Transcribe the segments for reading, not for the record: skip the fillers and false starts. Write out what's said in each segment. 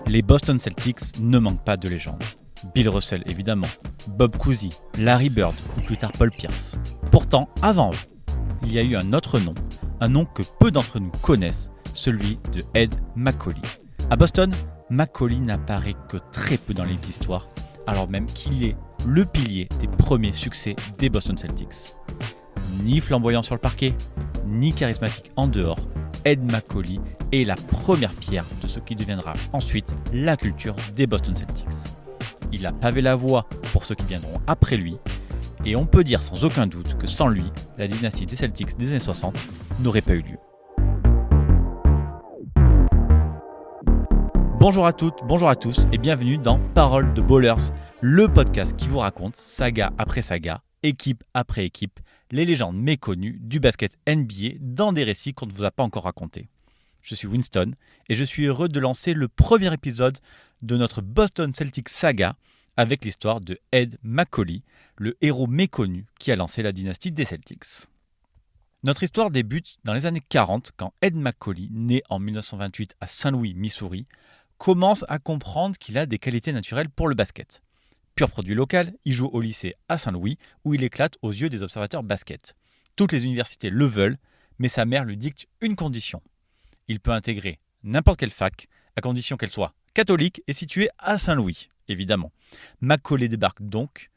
Les Boston Celtics ne manquent pas de légendes. Bill Russell évidemment, Bob Cousy, Larry Bird ou plus tard Paul Pierce. Pourtant, avant eux, il y a eu un autre nom, un nom que peu d'entre nous connaissent, celui de Ed Macauley. À Boston, Macauley n'apparaît que très peu dans les livres d'histoire, alors même qu'il est le pilier des premiers succès des Boston Celtics. Ni flamboyant sur le parquet, ni charismatique en dehors, Ed Macauley est la première pierre de ce qui deviendra ensuite la culture des Boston Celtics. Il a pavé la voie pour ceux qui viendront après lui, et on peut dire sans aucun doute que sans lui, la dynastie des Celtics des années 60 n'aurait pas eu lieu. Bonjour à toutes, bonjour à tous et bienvenue dans Paroles de Ballers, le podcast qui vous raconte, saga après saga, équipe après équipe, les légendes méconnues du basket NBA dans des récits qu'on ne vous a pas encore racontés. Je suis Winston et je suis heureux de lancer le premier épisode de notre Boston Celtics saga avec l'histoire de Ed Macauley, le héros méconnu qui a lancé la dynastie des Celtics. Notre histoire débute dans les années 40 quand Ed Macauley, né en 1928 à Saint-Louis, Missouri, commence à comprendre qu'il a des qualités naturelles pour le basket. Pur produit local, il joue au lycée à Saint-Louis où il éclate aux yeux des observateurs basket. Toutes les universités le veulent, mais sa mère lui dicte une condition. Il peut intégrer n'importe quelle fac, à condition qu'elle soit catholique et située à Saint-Louis, évidemment. Macauley débarque donc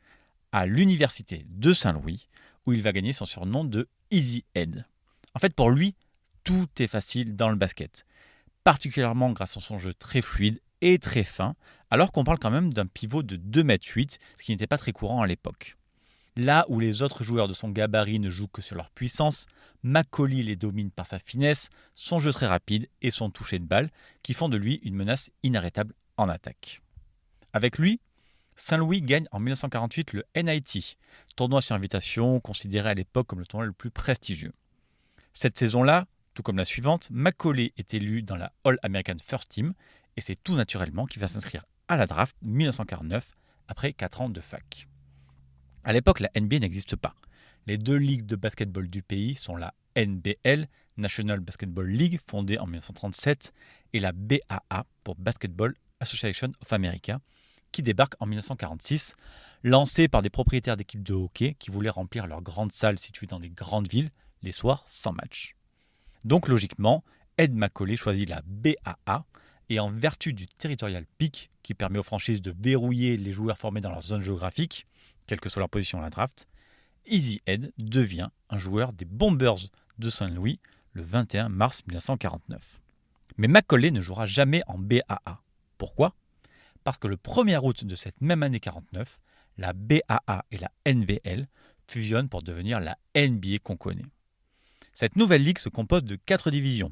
à l'université de Saint-Louis où il va gagner son surnom de Easy Ed. En fait, pour lui, tout est facile dans le basket, particulièrement grâce à son jeu très fluide et très fin, alors qu'on parle quand même d'un pivot de 2,8 m, ce qui n'était pas très courant à l'époque. Là où les autres joueurs de son gabarit ne jouent que sur leur puissance, Macauley les domine par sa finesse, son jeu très rapide et son toucher de balle, qui font de lui une menace inarrêtable en attaque. Avec lui, Saint-Louis gagne en 1948 le NIT, tournoi sur invitation considéré à l'époque comme le tournoi le plus prestigieux. Cette saison-là, tout comme la suivante, Macauley est élu dans la All-American First Team et c'est tout naturellement qu'il va s'inscrire à la draft 1949 après 4 ans de fac. À l'époque, la NBA n'existe pas. Les deux ligues de basketball du pays sont la NBL, National Basketball League, fondée en 1937, et la BAA, pour Basketball Association of America, qui débarque en 1946, lancée par des propriétaires d'équipes de hockey qui voulaient remplir leurs grandes salles situées dans des grandes villes, les soirs sans match. Donc logiquement, Ed Macauley choisit la BAA, et en vertu du territorial pick, qui permet aux franchises de verrouiller les joueurs formés dans leur zone géographique, quelle que soit leur position à la draft, Easy Ed devient un joueur des Bombers de Saint-Louis le 21 mars 1949. Mais Macauley ne jouera jamais en BAA. Pourquoi ? Parce que le 1er août de cette même année 49, la BAA et la NBL fusionnent pour devenir la NBA qu'on connaît. Cette nouvelle ligue se compose de 4 divisions,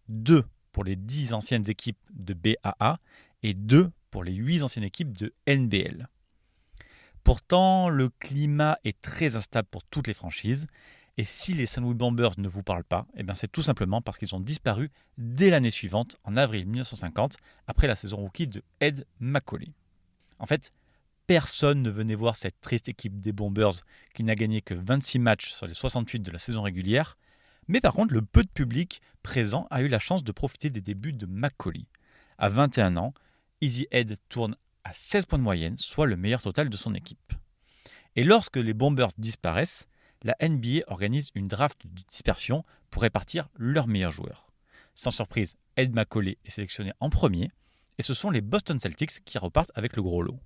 2 pour les 10 anciennes équipes de BAA et 2 pour les 8 anciennes équipes de NBL. Pourtant, le climat est très instable pour toutes les franchises, et si les Saint Louis Bombers ne vous parlent pas, c'est tout simplement parce qu'ils ont disparu dès l'année suivante, en avril 1950, après la saison rookie de Ed Macauley. En fait, personne ne venait voir cette triste équipe des Bombers qui n'a gagné que 26 matchs sur les 68 de la saison régulière, mais par contre, le peu de public présent a eu la chance de profiter des débuts de Macauley. À 21 ans, Easy Ed tourne à 16 points de moyenne, soit le meilleur total de son équipe. Et lorsque les Bombers disparaissent, la NBA organise une draft de dispersion pour répartir leurs meilleurs joueurs. Sans surprise, Ed Macauley est sélectionné en premier, et ce sont les Boston Celtics qui repartent avec le gros lot.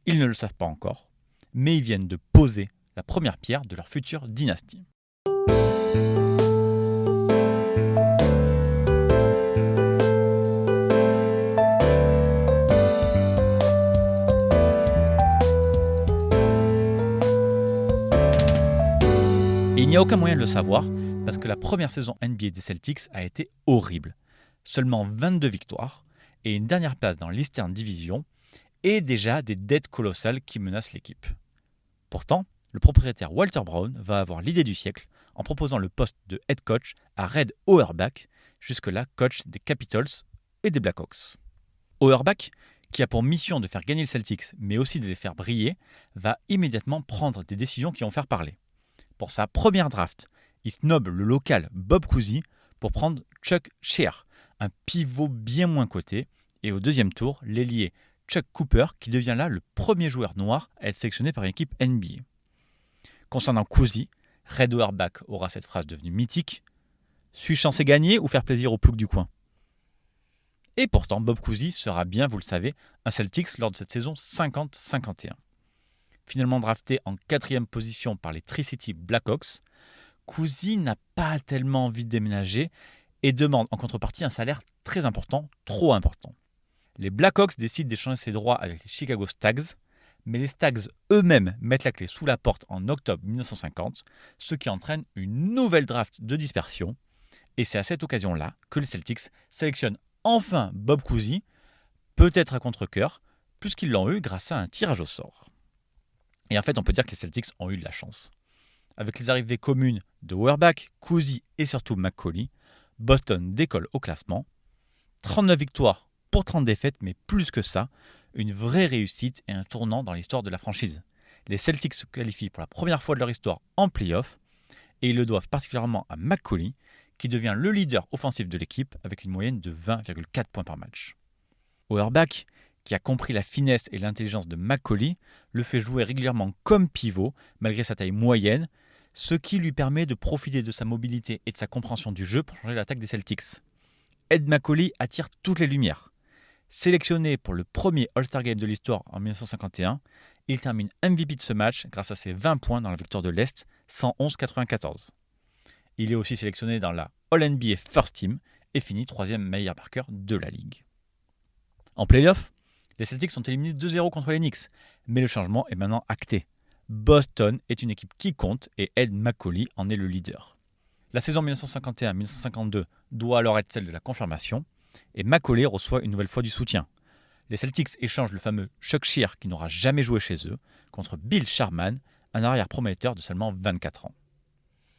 Ils ne le savent pas encore, mais ils viennent de poser la première pierre de leur future dynastie. Et il n'y a aucun moyen de le savoir parce que la première saison NBA des Celtics a été horrible. Seulement 22 victoires et une dernière place dans l'Eastern Division et déjà des dettes colossales qui menacent l'équipe. Pourtant, le propriétaire Walter Brown va avoir l'idée du siècle en proposant le poste de head coach à Red Auerbach, jusque-là coach des Capitals et des Blackhawks. Auerbach, qui a pour mission de faire gagner le Celtics mais aussi de les faire briller, va immédiatement prendre des décisions qui vont faire parler. Pour sa première draft, Il snob le local Bob Cousy pour prendre Chuck Shear, un pivot bien moins coté, et au deuxième tour, l'ailier Chuck Cooper qui devient là le premier joueur noir à être sélectionné par une équipe NBA. Concernant Cousy, Red Auerbach aura cette phrase devenue mythique: « Suis-je censé gagner ou faire plaisir au plouc du coin ?» Et pourtant, Bob Cousy sera bien, vous le savez, un Celtics lors de cette saison 50-51. Finalement drafté en 4e position par les Tri-City Blackhawks, Cousy n'a pas tellement envie de déménager et demande en contrepartie un salaire très important, trop important. Les Blackhawks décident d'échanger ses droits avec les Chicago Stags, mais les Stags eux-mêmes mettent la clé sous la porte en octobre 1950, ce qui entraîne une nouvelle draft de dispersion. Et c'est à cette occasion-là que les Celtics sélectionnent enfin Bob Cousy, peut-être à contre-cœur, puisqu'ils l'ont eu grâce à un tirage au sort. Et en fait, on peut dire que les Celtics ont eu de la chance. Avec les arrivées communes de Auerbach, Cousy et surtout McCauley, Boston décolle au classement. 39 victoires pour 30 défaites, mais plus que ça, une vraie réussite et un tournant dans l'histoire de la franchise. Les Celtics se qualifient pour la première fois de leur histoire en play-off, et ils le doivent particulièrement à McCauley, qui devient le leader offensif de l'équipe avec une moyenne de 20,4 points par match. Auerbach, qui a compris la finesse et l'intelligence de McCauley, le fait jouer régulièrement comme pivot, malgré sa taille moyenne, ce qui lui permet de profiter de sa mobilité et de sa compréhension du jeu pour changer l'attaque des Celtics. Ed McCauley attire toutes les lumières. Sélectionné pour le premier All-Star Game de l'histoire en 1951, il termine MVP de ce match grâce à ses 20 points dans la victoire de l'Est, 111-94. Il est aussi sélectionné dans la All-NBA First Team et finit 3e meilleur marqueur de la ligue. En play-off, les Celtics sont éliminés 2-0 contre les Knicks, mais le changement est maintenant acté. Boston est une équipe qui compte et Ed McCauley en est le leader. La saison 1951-1952 doit alors être celle de la confirmation et McCauley reçoit une nouvelle fois du soutien. Les Celtics échangent le fameux Chuck Shear qui n'aura jamais joué chez eux contre Bill Sharman, un arrière prometteur de seulement 24 ans.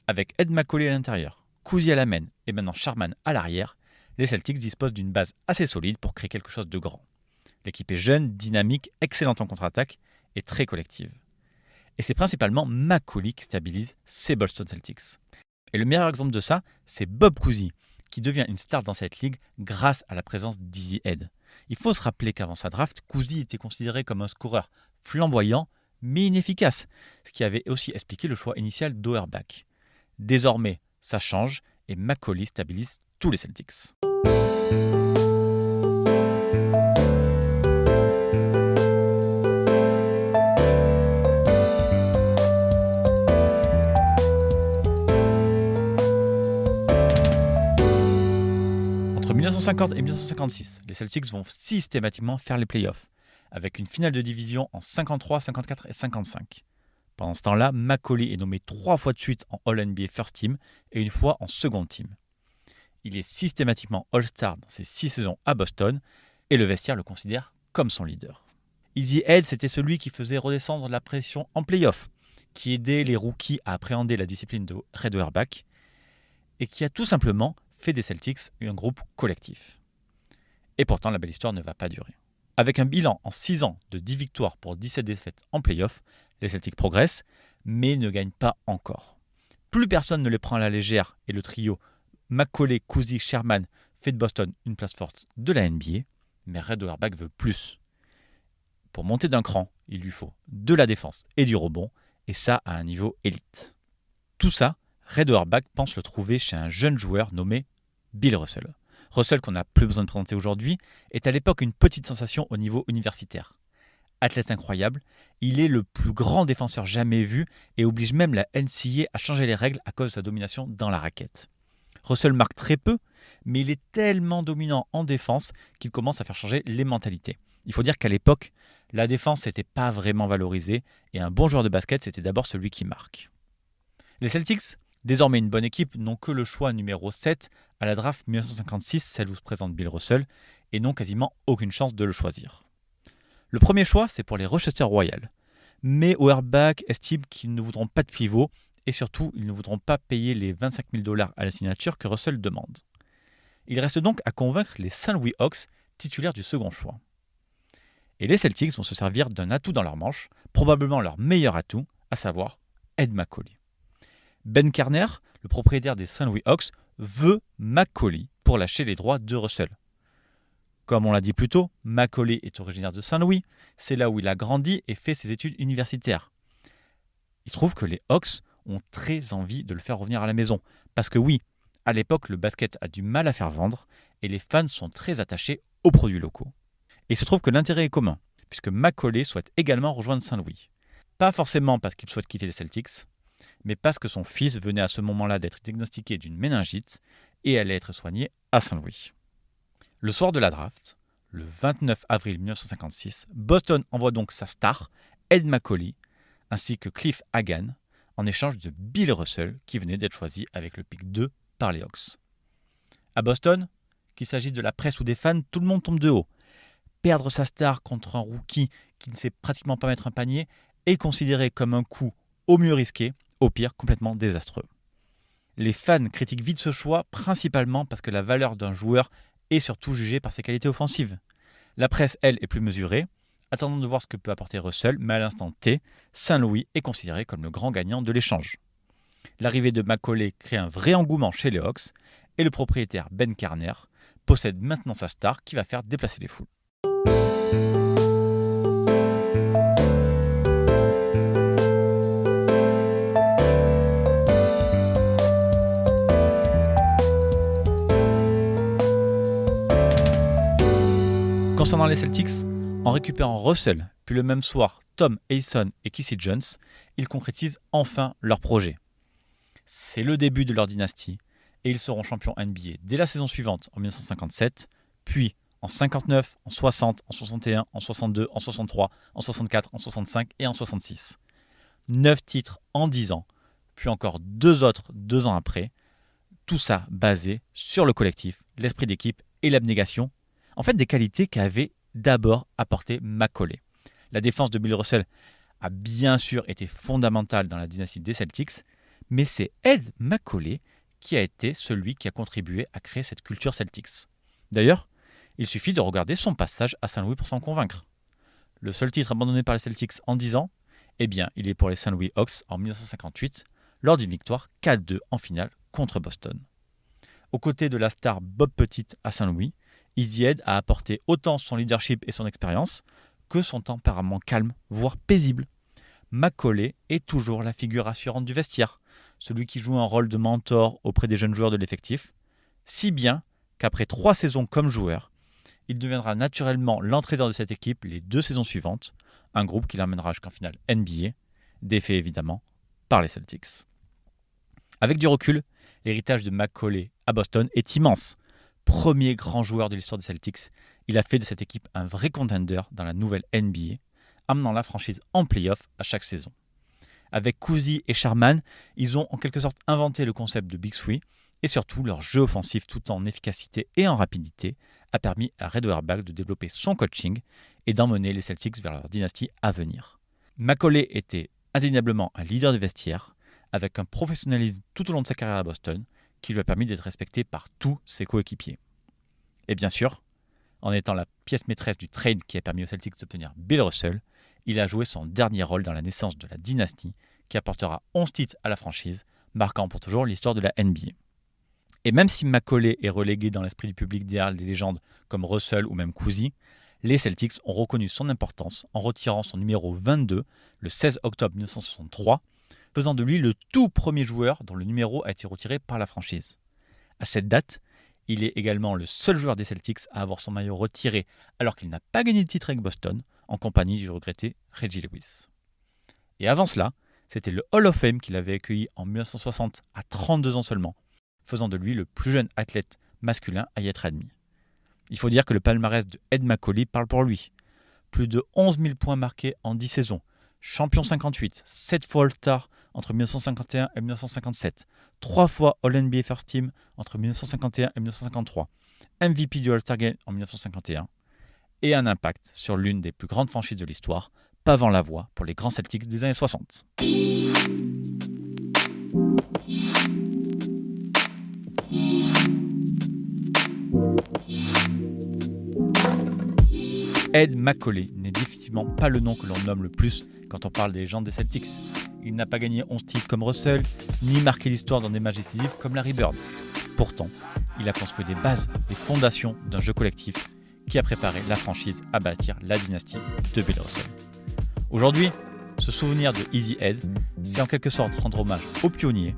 Avec Ed McCauley à l'intérieur, Cousy à la main et maintenant Sharman à l'arrière, les Celtics disposent d'une base assez solide pour créer quelque chose de grand. L'équipe est jeune, dynamique, excellente en contre-attaque et très collective. Et c'est principalement McCauley qui stabilise ces Boston Celtics. Et le meilleur exemple de ça, c'est Bob Cousy, qui devient une star dans cette ligue grâce à la présence d'Easy Ed. Il faut se rappeler qu'avant sa draft, Cousy était considéré comme un scoreur flamboyant, mais inefficace, ce qui avait aussi expliqué le choix initial d'Auerbach. Désormais, ça change et McCauley stabilise tous les Celtics. Entre 1950 et 1956, les Celtics vont systématiquement faire les playoffs, avec une finale de division en 53, 54 et 55. Pendant ce temps-là, McCauley est nommé 3 fois de suite en All-NBA First Team et une fois en Second Team. Il est systématiquement All-Star dans ses 6 saisons à Boston et le vestiaire le considère comme son leader. Easy Ed, c'était celui qui faisait redescendre la pression en play-off, qui aidait les rookies à appréhender la discipline de Red Auerbach et qui a tout simplement fait des Celtics un groupe collectif. Et pourtant, la belle histoire ne va pas durer. Avec un bilan en 6 ans de 10 victoires pour 17 défaites en play-off, les Celtics progressent, mais ne gagnent pas encore. Plus personne ne les prend à la légère et le trio McCauley, Cousy, Sherman fait de Boston une place forte de la NBA, mais Red Auerbach veut plus. Pour monter d'un cran, il lui faut de la défense et du rebond, et ça à un niveau élite. Tout ça, Red Auerbach pense le trouver chez un jeune joueur nommé Bill Russell. Russell, qu'on n'a plus besoin de présenter aujourd'hui, est à l'époque une petite sensation au niveau universitaire. Athlète incroyable, il est le plus grand défenseur jamais vu et oblige même la NCAA à changer les règles à cause de sa domination dans la raquette. Russell marque très peu, mais il est tellement dominant en défense qu'il commence à faire changer les mentalités. Il faut dire qu'à l'époque, la défense n'était pas vraiment valorisée et un bon joueur de basket, c'était d'abord celui qui marque. Les Celtics, désormais une bonne équipe, n'ont que le choix numéro 7 à la draft 1956, celle où se présente Bill Russell, et n'ont quasiment aucune chance de le choisir. Le premier choix, c'est pour les Rochester Royals. Mais Auerbach estime qu'ils ne voudront pas de pivot et surtout, ils ne voudront pas payer les 25 000 $ à la signature que Russell demande. Il reste donc à convaincre les St. Louis Hawks, titulaires du second choix. Et les Celtics vont se servir d'un atout dans leur manche, probablement leur meilleur atout, à savoir Ed McCauley. Ben Kerner, le propriétaire des St. Louis Hawks veut Macaulay pour lâcher les droits de Russell. Comme on l'a dit plus tôt, Macaulay est originaire de Saint-Louis, c'est là où il a grandi et fait ses études universitaires. Il se trouve que les Hawks ont très envie de le faire revenir à la maison, parce que oui, à l'époque, le basket a du mal à faire vendre et les fans sont très attachés aux produits locaux. Et il se trouve que l'intérêt est commun, puisque Macaulay souhaite également rejoindre Saint-Louis. Pas forcément parce qu'il souhaite quitter les Celtics, mais parce que son fils venait à ce moment-là d'être diagnostiqué d'une méningite et allait être soigné à Saint-Louis. Le soir de la draft, le 29 avril 1956, Boston envoie donc sa star, Ed Macauley, ainsi que Cliff Hagan, en échange de Bill Russell, qui venait d'être choisi avec le pick 2 par les Hawks. À Boston, qu'il s'agisse de la presse ou des fans, tout le monde tombe de haut. Perdre sa star contre un rookie qui ne sait pratiquement pas mettre un panier est considéré comme un coup au mieux risqué, au pire complètement désastreux. Les fans critiquent vite ce choix, principalement parce que la valeur d'un joueur est surtout jugée par ses qualités offensives. La presse, elle, est plus mesurée, attendant de voir ce que peut apporter Russell, mais à l'instant T, Saint-Louis est considéré comme le grand gagnant de l'échange. L'arrivée de Macaulay crée un vrai engouement chez les Hawks, et le propriétaire Ben Karner possède maintenant sa star qui va faire déplacer les foules. Concernant les Celtics, en récupérant Russell, puis le même soir Tom Hayson et K.C. Jones, ils concrétisent enfin leur projet. C'est le début de leur dynastie, et ils seront champions NBA dès la saison suivante en 1957, puis en 59, en 60, en 61, en 62, en 63, en 64, en 65 et en 66. 9 titres en 10 ans, puis encore 2 autres 2 ans après, tout ça basé sur le collectif, l'esprit d'équipe et l'abnégation, en fait des qualités qu'avait d'abord apporté Macaulay. La défense de Bill Russell a bien sûr été fondamentale dans la dynastie des Celtics, mais c'est Ed Macaulay qui a été celui qui a contribué à créer cette culture Celtics. D'ailleurs, il suffit de regarder son passage à Saint-Louis pour s'en convaincre. Le seul titre abandonné par les Celtics en 10 ans, eh bien, il est pour les Saint-Louis Hawks en 1958, lors d'une victoire 4-2 en finale contre Boston. Aux côtés de la star Bob Pettit à Saint-Louis, Easy Ed a apporté autant son leadership et son expérience que son tempérament calme, voire paisible. Macaulay est toujours la figure rassurante du vestiaire, celui qui joue un rôle de mentor auprès des jeunes joueurs de l'effectif, si bien qu'après 3 saisons comme joueur, il deviendra naturellement l'entraîneur de cette équipe les 2 saisons suivantes, un groupe qui l'emmènera jusqu'en finale NBA, défait évidemment par les Celtics. Avec du recul, l'héritage de Macaulay à Boston est immense. Premier grand joueur de l'histoire des Celtics, il a fait de cette équipe un vrai contender dans la nouvelle NBA, amenant la franchise en play-off à chaque saison. Avec Cousy et Sharman, ils ont en quelque sorte inventé le concept de Big Three, et surtout leur jeu offensif tout en efficacité et en rapidité a permis à Red Auerbach de développer son coaching et d'emmener les Celtics vers leur dynastie à venir. Macaulay était indéniablement un leader de vestiaire, avec un professionnalisme tout au long de sa carrière à Boston, qui lui a permis d'être respecté par tous ses coéquipiers. Et bien sûr, en étant la pièce maîtresse du trade qui a permis aux Celtics d'obtenir Bill Russell, il a joué son dernier rôle dans la naissance de la dynastie qui apportera 11 titres à la franchise, marquant pour toujours l'histoire de la NBA. Et même si Macaulay est relégué dans l'esprit du public derrière des légendes comme Russell ou même Cousy, les Celtics ont reconnu son importance en retirant son numéro 22 le 16 octobre 1963, faisant de lui le tout premier joueur dont le numéro a été retiré par la franchise. À cette date, il est également le seul joueur des Celtics à avoir son maillot retiré alors qu'il n'a pas gagné de titre avec Boston, en compagnie du regretté Reggie Lewis. Et avant cela, c'était le Hall of Fame qu'il avait accueilli en 1960 à 32 ans seulement, faisant de lui le plus jeune athlète masculin à y être admis. Il faut dire que le palmarès de Ed Macaulay parle pour lui. Plus de 11 000 points marqués en 10 saisons, champion 58, 7 fois All-Star entre 1951 et 1957, 3 fois All-NBA First Team entre 1951 et 1953, MVP du All-Star Game en 1951, et un impact sur l'une des plus grandes franchises de l'histoire, pavant la voie pour les grands Celtics des années 60. Ed Macaulay n'est définitivement pas le nom que l'on nomme le plus quand on parle des légendes des Celtics. Il n'a pas gagné 11 titres comme Russell, ni marqué l'histoire dans des matchs décisifs comme Larry Bird. Pourtant, il a construit des bases, des fondations d'un jeu collectif qui a préparé la franchise à bâtir la dynastie de Bill Russell. Aujourd'hui, se souvenir de Easy Head, c'est en quelque sorte rendre hommage aux pionniers,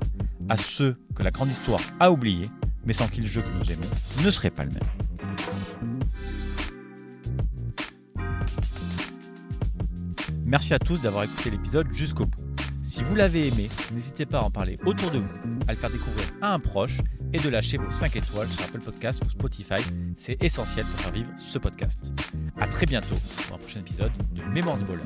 à ceux que la grande histoire a oubliés, mais sans qui le jeu que nous aimons ne serait pas le même. Merci à tous d'avoir écouté l'épisode jusqu'au bout. Si vous l'avez aimé, n'hésitez pas à en parler autour de vous, à le faire découvrir à un proche et de lâcher vos 5 étoiles sur Apple Podcasts ou Spotify. C'est essentiel pour faire vivre ce podcast. À très bientôt pour un prochain épisode de Mémoire de Ballers.